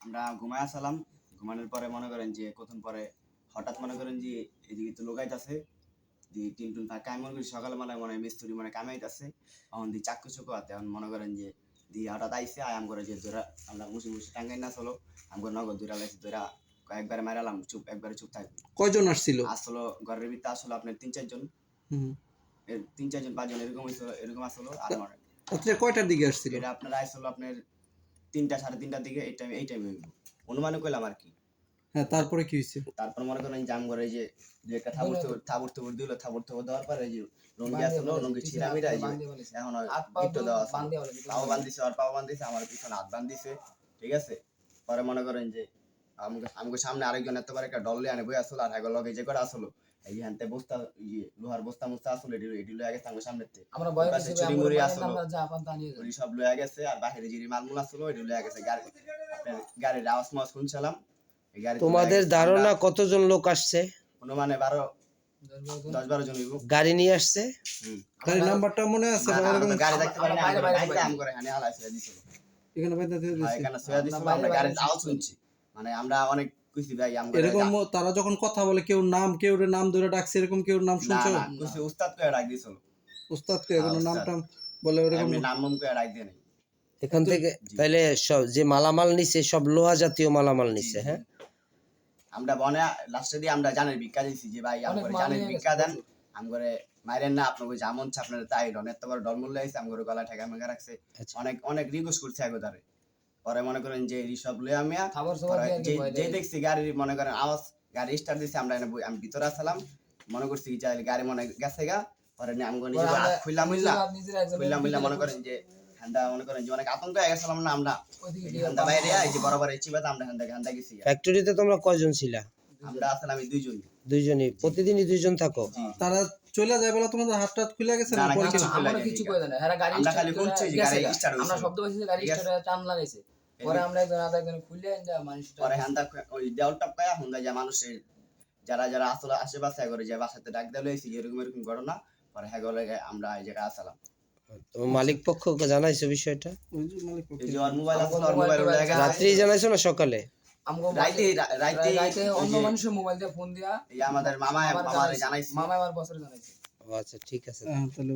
আমরা ঘুমায় আসলাম। ঘুমানোর পরে মনে করেন যে কতক্ষণ পরে হঠাৎ মনে করেন যে এদিকে তো লোকাইতাছে যে টিনটুন ফাঁকা আমি মনে করি সকালবেলায় মনে হয় মিস্ত্রি মানে কামাইতেছে তখন দিয়ে চাক্কু চুকু হাতে এখন মনে করেন যে দিয়ে হঠাৎ আইসে আয়াম করে যে ধরা আমরা মুসি মুসি টাঙ্গাই না চলো আমগো নগদ ধরা লাইছি ধরা কয়েকবারে মারালাম চুপ একবারে চুপ থাকবে। কয়জন আসছিল? আসলো ঘরের ভিতরে আসলো আপনার 3-4 জন, 3-4 জন 5 জন এরকম হয়েছিল, এরকম আসলো। আর মনে রাত্রে কয়টার দিকে আসছিল? এটা আপনার আইসলো আপনার 3টা 3:30টার দিকে এই টাইমে হইব অনুমানে কইলাম আর কি। হ্যাঁ, তারপরে কি হয়েছে? তারপর মনে করেন জাম করে যে দুই একটা থাবর থবর দিল, থাবর থবর দেওয়ার পরে যে লুঙ্গি আসলো, লুঙ্গি ছিঁড়া মিরা এখন গিট্টো দেওয়া আছে, পাও বান্ধিছে আর পাও বান্ধিছে আমার পিছনে হাত বান্ধিছে, ঠিক আছে। পরে মনে করেন যে আমাকে সামনে আরেকজন এত বড় একটা ডল আনে বই আসলো আর হ্যাঁ লগে যে করে আসলো এই হানতে বস্তা লোহার বস্তা মুস্তা আসলো এটি লয়ে গেছে আমার সামনে থেকে আমরা ভয় পেয়েছি চুরি মুড়ি আসলো আমরা যা পান তা নিয়ে ওই সব লয়ে গেছে আর বাহিরে যে মালমূল আসলো এটি লয়ে গেছে গাড়ি আপনার গাড়ির আওয়াজ মাওয়াজ শুনছিলাম। তোমাদের ধারণা কতজন লোক আসছে? অনুমানে 10-12 জন হইব। গাড়ি নিয়ে আসছে? গাড়ির নাম্বারটা মনে আছে? গাড়ি দেখতে পারি না বাইরে কাম করে হানে হালা ছেড়ে দিছিল এখানে বাইরে দিয়ে দিয়েছে। এখানে ছেড়ে দিছিল আমরা গাড়ির আওয়াজ শুনছি মানে আমরা অনেক খুশি ভাই আমরা এরকম তারা যখন কথা বলে কেউ নাম ধরে ডাকছে এরকম কেউ নাম শুনছো? না খুশি উস্তাদ কয়ে ডাক দিছিল। উস্তাদ কে কোনো নাম টাম বলে এরকম আমি নাম নাম কয়ে ডাক দেই নাই। এখান থেকে তাহলে সব যে মালামাল নিছে সব লোহা জাতীয় মালামাল নিছে। হ্যাঁ, আমরা বনে লাস্টে দিয়ে আমরা জানের ভিক্ষা দিছি যে ভাই আমরা জানের ভিক্ষা দেন আমগরে মাইরেন না আপনাকে যেমন চাই আপনারা তাই ডন এত বড় ডর মূল্য আইছে আমগরে গলা ঠেকা মেঘা রাখছে অনেক অনেক রিকোয়েস্ট করছে আগোদারে। পরে মনে করেন যে ঋষভ লয়ে আমি যে দেখছি গাড়ির মনে করেন আওয়াজ গাড়ি স্টার্ট দিছে আমরা আমি ভিতরে আসলাম মনে করছি যে গাড়ি মনে গেছে গা। পরে আমগো নিজে খুললাম মনে করেন যে হান্দা মনে করেন যে অনেক আতঙ্ক হয়ে গেছিলাম না আমরা হান্দা বাইরে এই যে বরাবর এই চিবাতে আমরা হান্দা গেছি। ফ্যাক্টরিতে তোমরা কয়জন ছিলা? আমরা আসলাম আমি দুইজনই। প্রতিদিনই দুইজন থাকো? তারা চলে যায় বলে তোমাদের হাত টাত খুলে গেছে না? আমরা কিছু কই না এরা গাড়ি আমরা খালি বলছি যে গাড়ি স্টার্ট হইছে আমরা শব্দ পাইছি যে গাড়ি স্টার্ট টান লাগাইছে। পরে আমরা একজন খুলে আনজা মানুষটা পরে হান্দা ওই দেওয়াল টপকায়া হুন্দা যা মানুষের যারা যারা আসলে আশেপাশে করে যে বাসাতে ডাক দেওয়া হয়েছে এরকম ঘটনা। পরে হ্যাঁ গলে আমরা এই জায়গায় আসলাম। তোমার মালিক পক্ষকে জানাইছো বিষয়টা? এই যে ওর মোবাইল আছে ওর মোবাইল উড়ে গেছে। রাত্রেই জানাইছো না সকালে? রাইতে অন্য মানুষের মোবাইল দিয়ে ফোন দিয়া এই আমাদের মামারে জানাইছি। মামা আমার বছরে জানাইছে। ও আচ্ছা, ঠিক আছে। তাহলে